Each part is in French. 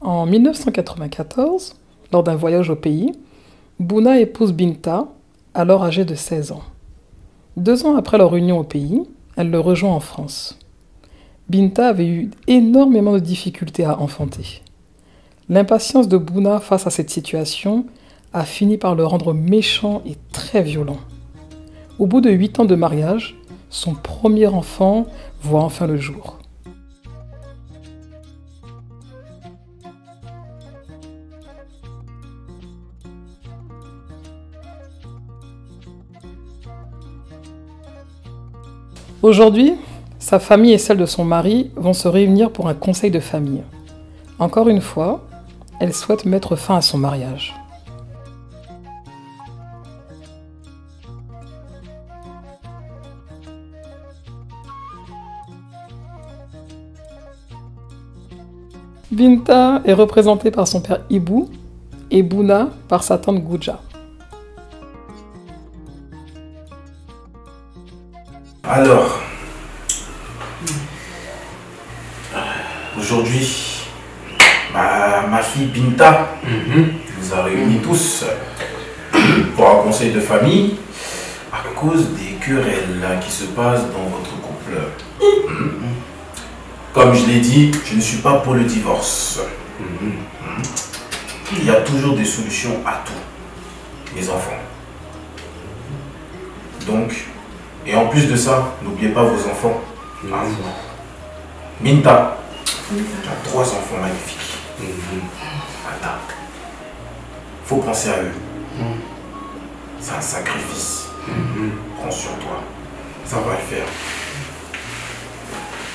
En 1994, lors d'un voyage au pays, Bouna épouse Binta, alors âgée de 16 ans. 2 ans après leur union au pays, elle le rejoint en France. Binta avait eu énormément de difficultés à enfanter. L'impatience de Bouna face à cette situation a fini par le rendre méchant et très violent. Au bout de 8 ans de mariage, son premier enfant voit enfin le jour. Aujourd'hui, sa famille et celle de son mari vont se réunir pour un conseil de famille. Encore une fois, elle souhaite mettre fin à son mariage. Binta est représentée par son père Ibou et Bouna par sa tante Goudja. Alors, aujourd'hui, ma fille Binta nous a réunis tous pour un conseil de famille à cause des querelles qui se passent dans votre couple. Comme je l'ai dit, je ne suis pas pour le divorce. Il y a toujours des solutions à tout, mes enfants. Donc, et en plus de ça, n'oubliez pas vos enfants. À vous. Binta, tu as 3 enfants magnifiques. Attends. Faut penser à eux. C'est un sacrifice. Prends sur toi. Ça va le faire.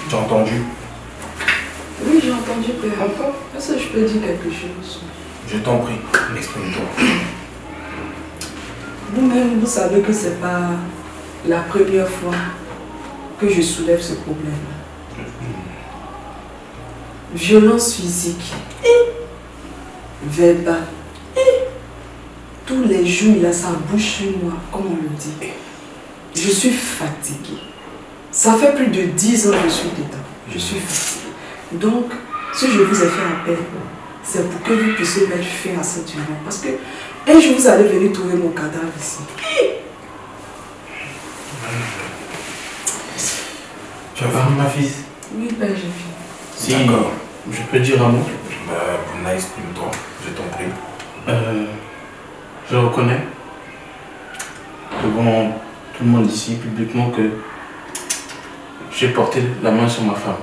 Tu as entendu? Oui, j'ai entendu, père. Est-ce que je peux dire quelque chose? Je t'en prie, exprime-toi. Vous-même, vous savez que c'est pas la première fois que je soulève ce problème. Violence physique, verbale. Tous les jours, il a sa bouche sur moi, comme on le dit. Je suis fatiguée. Ça fait plus de 10 ans que je suis dedans. Je suis fatiguée. Donc, si je vous ai fait appel, c'est pour que vous puissiez mettre fin à cette union. Parce que un jour, vous allez venir trouver mon cadavre ici. Tu as fini, ma fille? Oui, père, j'ai fini. D'accord. Je peux dire un mot? Bouna, exprime-toi, je t'en prie. Je reconnais devant tout le monde ici, publiquement, que j'ai porté la main sur ma femme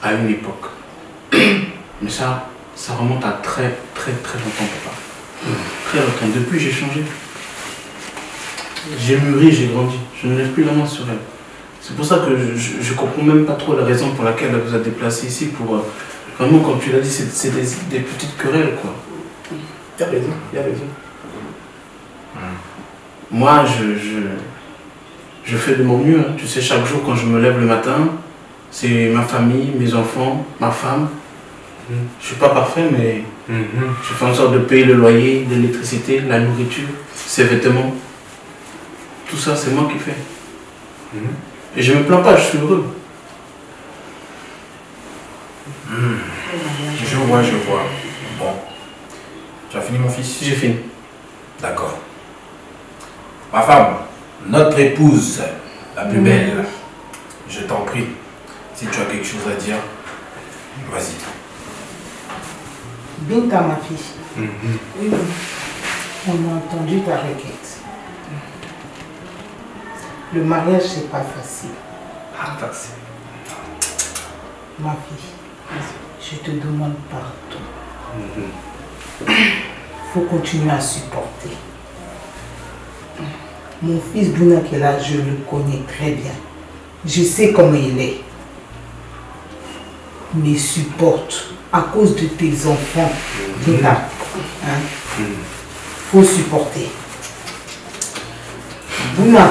à une époque. Mais ça remonte à très longtemps, papa. Très longtemps. Depuis, j'ai changé. J'ai mûri, j'ai grandi. Je ne lève plus la main sur elle. C'est pour ça que je comprends même pas trop la raison pour laquelle elle vous a déplacé ici pour... vraiment, comme tu l'as dit, c'est des petites querelles, quoi. Il y a raison, il y a raison. Moi, je fais de mon mieux. Hein. Tu sais, chaque jour, quand je me lève le matin, c'est ma famille, mes enfants, ma femme. Je suis pas parfait, mais je fais en sorte de payer le loyer, l'électricité, la nourriture, ses vêtements. Tout ça, c'est moi qui fais. Et je me plains pas, je suis heureux. Je vois. Bon. Tu as fini, mon fils? J'ai fini. D'accord. Ma femme, notre épouse, la plus belle, je t'en prie, si tu as quelque chose à dire, vas-y. Binta, ma fille, Oui, on a entendu ta requête. Le mariage, c'est pas facile. Pas facile. Ma fille, je te demande pardon. Faut continuer à supporter. Mon fils Bouna qui est là, je le connais très bien. Je sais comment il est. Mais supporte à cause de tes enfants. Bouna, hein? Faut supporter. Bouna,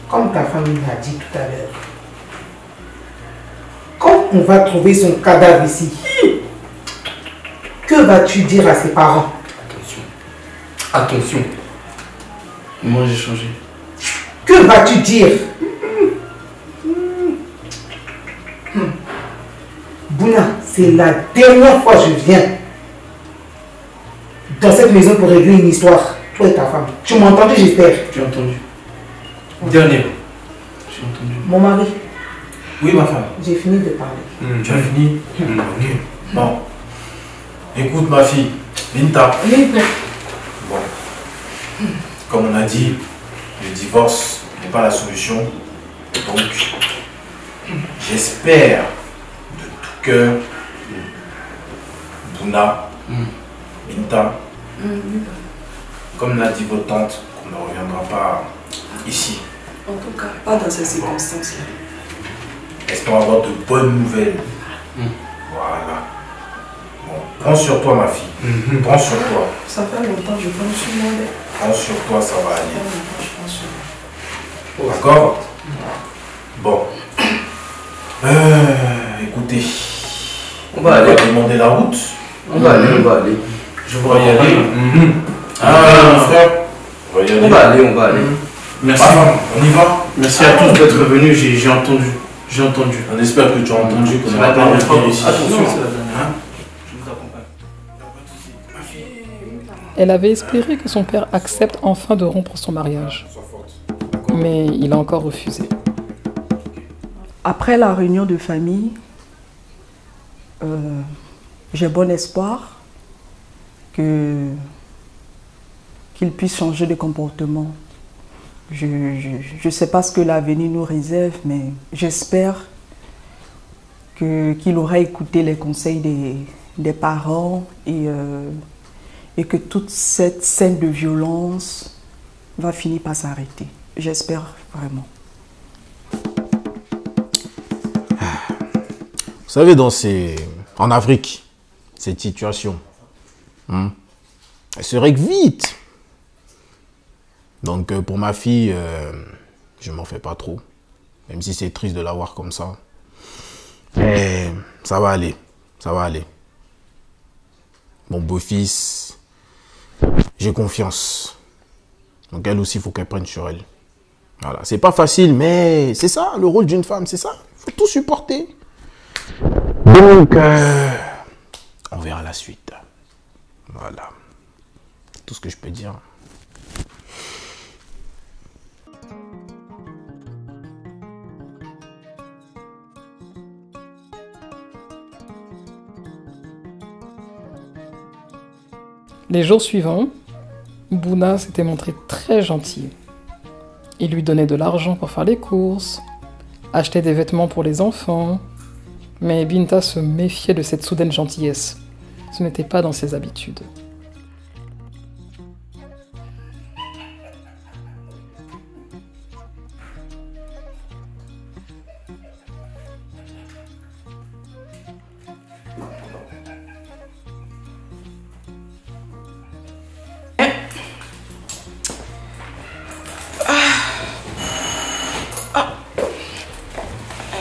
comme ta famille l'a dit tout à l'heure, quand on va trouver son cadavre ici, que vas-tu dire à ses parents? Attention. Moi, j'ai changé. Que vas-tu dire? Bouna, c'est la dernière fois que je viens dans cette maison pour régler une histoire. Toi et ta femme. Tu m'as entendu, j'espère. J'ai entendu. Dernier. J'ai entendu. Mon mari, Oui, ma femme. j'ai fini de parler. Tu as fini? Ok. Bon. Écoute, ma fille, Binta. Bon. Comme on a dit, le divorce n'est pas la solution. Donc, j'espère de tout cœur, Bouna, Binta, comme l'a dit votre tante, qu'on ne reviendra pas ici. En tout cas, pas dans ces circonstances-là. Espérons avoir de bonnes nouvelles. Voilà. Bon, prends sur toi, ma fille. Prends sur toi. Ça fait longtemps que je prends sur moi. Prends sur toi, ça va Ça aller. fait longtemps que je prends sur moi. D'accord? Bon. Écoutez. On va aller. Demander la route. On va aller. Je vais y aller. Ah, mon frère. On va y aller. On va aller. Merci. On y va. Merci à tous d'être venus, j'ai entendu. J'ai entendu. On espère que tu as entendu qu'on C'est n'a la pas dernière fois. revenir ici. Attention, Non. c'est la dernière. Hein? Je vous accompagne. Ma fille. Elle avait espéré que son père accepte enfin de rompre son mariage. Sois forte. Mais il a encore refusé. Après la réunion de famille, j'ai bon espoir qu'il puisse changer de comportement. Je ne sais pas ce que l'avenir nous réserve, mais j'espère qu'il aura écouté les conseils des parents et que toute cette scène de violence va finir par s'arrêter. J'espère vraiment. Vous savez, en Afrique, cette situation, elle se règle vite. Donc pour ma fille, je m'en fais pas trop. Même si c'est triste de la voir comme ça. Mais ça va aller. Ça va aller. Mon beau-fils, j'ai confiance. Donc elle aussi, il faut qu'elle prenne sur elle. Voilà. C'est pas facile, mais c'est ça, le rôle d'une femme, c'est ça. Il faut tout supporter. Donc, on verra la suite. Voilà. C'est tout ce que je peux dire. Les jours suivants, Bouna s'était montré très gentil. Il lui donnait de l'argent pour faire les courses, achetait des vêtements pour les enfants. Mais Binta se méfiait de cette soudaine gentillesse. Ce n'était pas dans ses habitudes.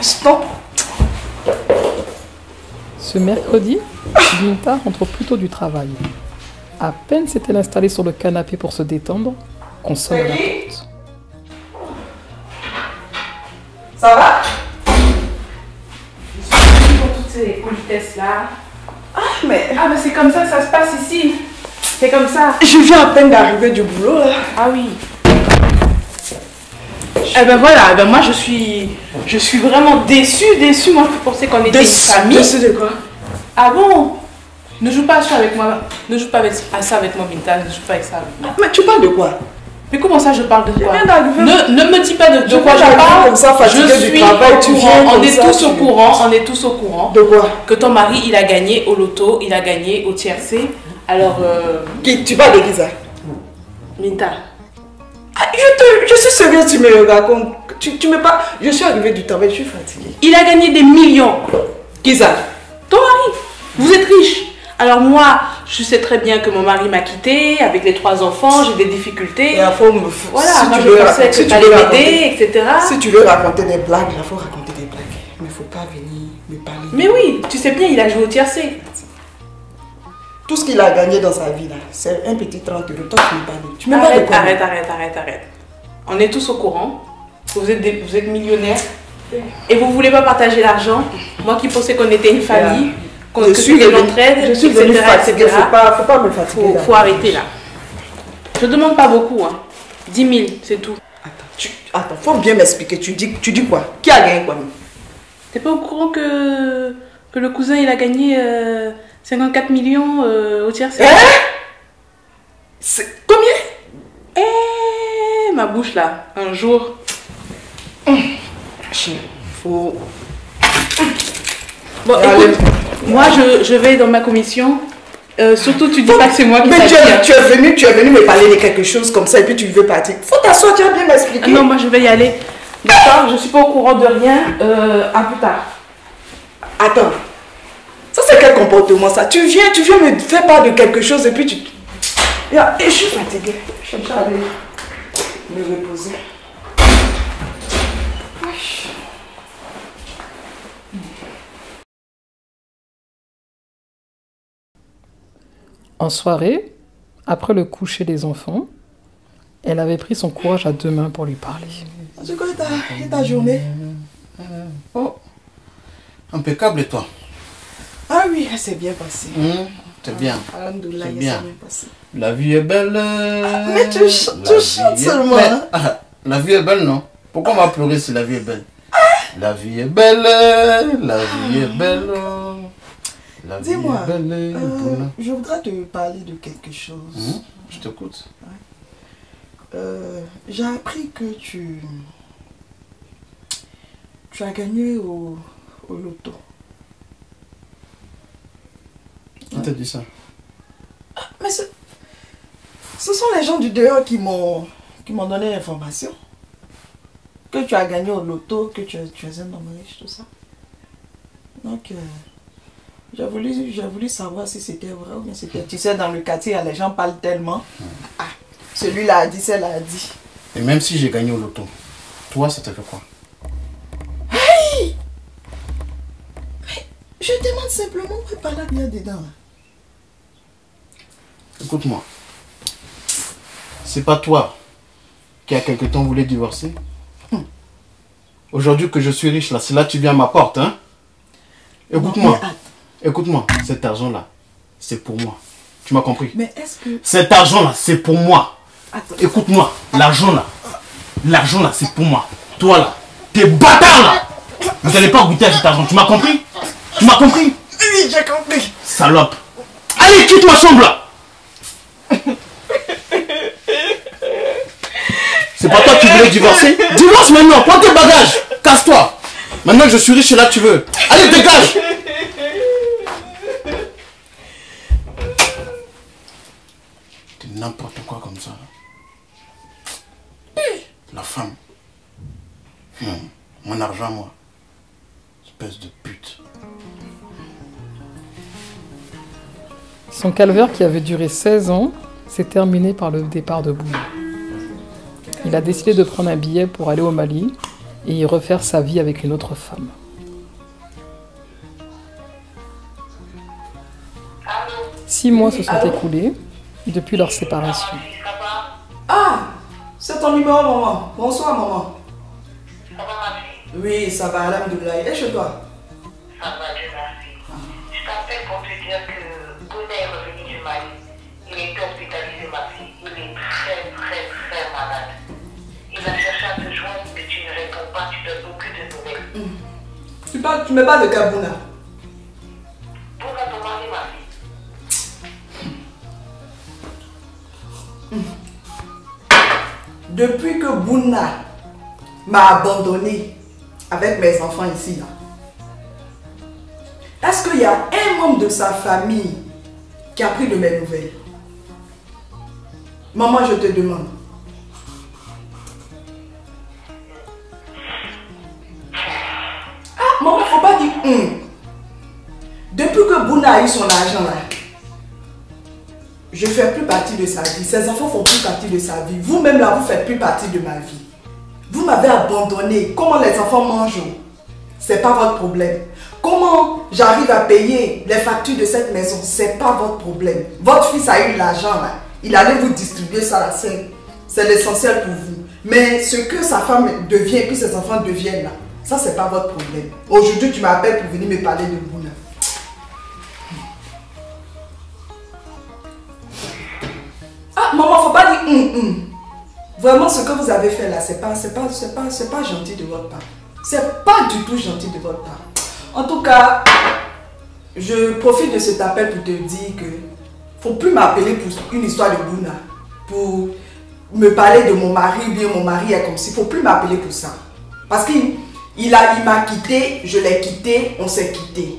Stop. Ce mercredi, Binta rentre plutôt du travail. À peine s'est-elle installée sur le canapé pour se détendre, qu'on sonne à la porte. Ça va? Pour toutes ces politesses-là. Ah, mais C'est comme ça que ça se passe ici. C'est comme ça. je viens à peine d'arriver du boulot, là. Ah oui. Eh ben voilà, moi je suis vraiment déçue. Moi je pensais qu'on était une famille. Déçue de quoi? Ah bon? Ne joue pas à ça avec moi. Ne joue pas à ça avec moi, Binta. Ne joue pas avec ça avec moi. Mais tu parles de quoi? Mais comment ça je parle de quoi? viens d'arriver. Ne me dis pas de Je quoi viens je d'arriver parle. comme ça, fatiguée Je du suis travail, au tu courant. viens On comme est ça, tous au courant. On est tous au courant. De quoi? Que ton mari il a gagné au loto, il a gagné au tiercé. Alors Tu parles de qui ça? Binta. Ah, je suis sérieuse, tu me racontes. Tu me parles. Je suis arrivée du travail, je suis fatiguée. Il a gagné des millions. Qui ça? Ton mari, vous êtes riche. Alors moi, je sais très bien que mon mari m'a quitté avec les 3 enfants, j'ai des difficultés. Et à fond, Voilà, si moi tu je veux pensais que si tu tu allais veux m'aider, etc. Si tu veux raconter des blagues, il faut raconter des blagues. Mais il ne faut pas venir me parler. Mais oui, tu sais bien, il a joué au tiercé. Tout ce qu'il a gagné dans sa vie, là, c'est un petit 30 euros. Toi, tu me parles. Tu me parles de Arrête, quoi? arrête. On est tous au courant. Vous êtes millionnaires. Et vous voulez pas partager l'argent. Moi qui pensais qu'on était une famille. Je suis de venue- l'entraide, je suis venue etc., fatiguée, etc. faut pas me fatiguer. Faut arrêter là. Je demande pas beaucoup, hein. 10 000, c'est tout. Attends, faut bien m'expliquer. Tu dis quoi? Qui a gagné quoi? T'es pas au courant que le cousin il a gagné 54 millions au tiercé? C'est combien? Ma bouche là, un jour. Faut... Bon, Allez. écoute, moi je vais dans ma commission. Surtout tu dis pas que c'est moi qui Mais t'ai tu es venu me parler de quelque chose comme ça et puis tu veux partir. Faut t'asseoir, tu as bien m'expliquer. Non, moi je vais y aller. D'accord, je suis pas au courant de rien. À plus tard. Attends. Ça c'est quel comportement ça? Tu viens me faire part de quelque chose et puis tu... Et je suis fatiguée. Je suis aller me reposer. En soirée, après le coucher des enfants, elle avait pris son courage à deux mains pour lui parler. C'est quoi ta journée? Oh, impeccable et toi? Ah oui, c'est bien passé. C'est bien. Alhamdoulilah, C'est ça bien. s'est bien passé. La vie est belle. Mais tu chantes seulement. Hein? La vie est belle, non? Pourquoi on va pleurer si la vie est belle? La vie est belle. La vie est belle. La vie Dis-moi, est belle. je voudrais te parler de quelque chose. Je t'écoute. J'ai appris que tu as gagné au loto. Qui t'a dit ça? Mais ce sont les gens du dehors qui m'ont donné l'information. Que tu as gagné au loto, que tu es un homme riche, tout ça. Donc, j'ai voulu savoir si c'était vrai ou bien c'était... Tu sais, dans le quartier, les gens parlent tellement. Ah, celui-là a dit, celle-là a dit. Et même si j'ai gagné au loto, toi, ça t'a fait quoi? Hey! Mais je demande simplement où est pas là bien dedans. Là. Écoute-moi. C'est pas toi qui a quelque temps voulu divorcer? Aujourd'hui que je suis riche là, c'est là que tu viens à ma porte, hein? Écoute-moi. Écoute-moi, cet argent-là, c'est pour moi. Tu m'as compris? Mais est-ce que... Cet argent-là, c'est pour moi. Attends. Écoute-moi, l'argent-là, c'est pour moi. Toi là, t'es bâtard là. Vous n'allez pas goûter à cet argent, tu m'as compris? Tu m'as compris? Oui, j'ai compris. Salope. Allez, quitte ma chambre là. C'est pas toi qui voulais divorcer? Divorce maintenant, prends tes bagages, casse-toi. Maintenant que je suis riche, c'est là que tu veux. Allez, dégage. T'es n'importe quoi comme ça. La femme. Mon argent, moi. Espèce de pute. Son calvaire qui avait duré 16 ans s'est terminé par le départ de Bouna. Il a décidé de prendre un billet pour aller au Mali et y refaire sa vie avec une autre femme. Six mois se sont écoulés depuis leur séparation. Ah, c'est ton numéro, maman. Bonsoir, maman. Ça va, ma fille? Oui, ça va, alhamdoulilah. Et chez toi? Ça va, Dieu merci. Je t'appelle pour te dire que Bouna est revenu du Mali. Il est hospitalisé, ma fille. Il est très, très, très malade. Il a cherché à te joindre, mais tu ne réponds pas, tu donnes aucune de nouvelles. Tu me parles de Kabouna. Bouna, ton mari, ma fille. Depuis que Bouna m'a abandonné avec mes enfants ici, là, est-ce qu'il y a un membre de sa famille qui a pris de mes nouvelles? Maman, je te demande. Ah, maman, faut pas dire Depuis que Bouna a eu son argent là, je ne fais plus partie de sa vie. Ses enfants font plus partie de sa vie. Vous-même là, vous ne faites plus partie de ma vie. Vous m'avez abandonné. Comment les enfants mangent? C'est pas votre problème. Comment j'arrive à payer les factures de cette maison? C'est pas votre problème. Votre fils a eu l'argent là. Il allait vous distribuer ça là. C'est l'essentiel pour vous. Mais ce que sa femme devient et puis ses enfants deviennent là, ça c'est pas votre problème. Aujourd'hui tu m'appelles pour venir me parler de Bouna. Vraiment, ce que vous avez fait là, c'est pas gentil de votre part. C'est pas du tout gentil de votre part. En tout cas, je profite de cet appel pour te dire que faut plus m'appeler pour une histoire de Bouna. Pour me parler de mon mari, ou bien mon mari est comme si. Faut plus m'appeler pour ça. Parce qu'il m'a quitté, je l'ai quitté, on s'est quitté.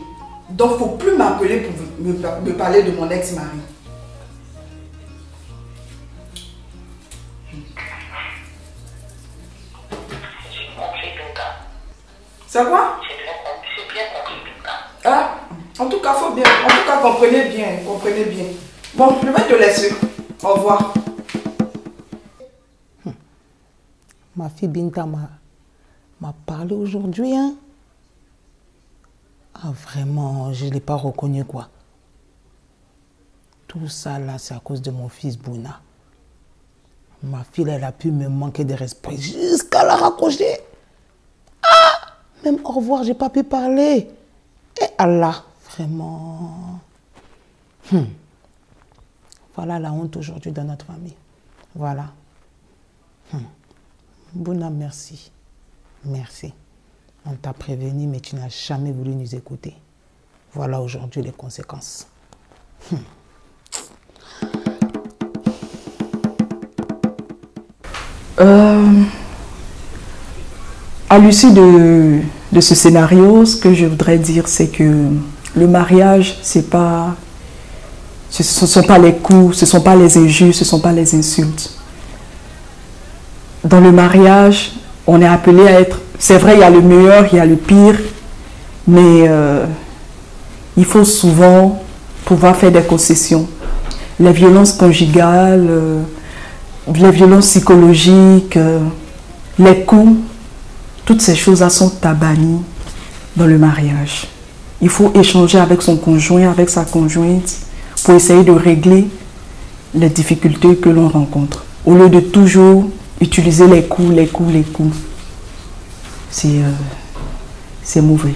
Donc, faut plus m'appeler pour me parler de mon ex-mari. C'est quoi? J'ai bien compris tout ça. Ah, en tout cas, faut bien. En tout cas, comprenez bien. Comprenez bien. Bon, je vais te laisser. Au revoir. Ma fille Binta m'a parlé aujourd'hui. Hein? Ah, vraiment, je ne l'ai pas reconnu, quoi. Tout ça, là, c'est à cause de mon fils Bouna. Ma fille, elle a pu me manquer de respect jusqu'à la raccrocher. Ah! Même au revoir, j'ai pas pu parler. Et Allah, vraiment. Voilà la honte aujourd'hui dans notre famille. Voilà. Bouna, merci. Merci. On t'a prévenu, mais tu n'as jamais voulu nous écouter. Voilà aujourd'hui les conséquences. À l'issue de ce scénario, ce que je voudrais dire, c'est que le mariage, ce ne sont pas les coups, ce ne sont pas les injures, ce ne sont pas les insultes. Dans le mariage, on est appelé à être... C'est vrai, il y a le meilleur, il y a le pire, mais il faut souvent pouvoir faire des concessions. Les violences conjugales, les violences psychologiques, les coups, toutes ces choses-là sont bannies dans le mariage. Il faut échanger avec son conjoint, avec sa conjointe, pour essayer de régler les difficultés que l'on rencontre. Au lieu de toujours utiliser les coups. C'est mauvais.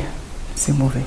C'est mauvais.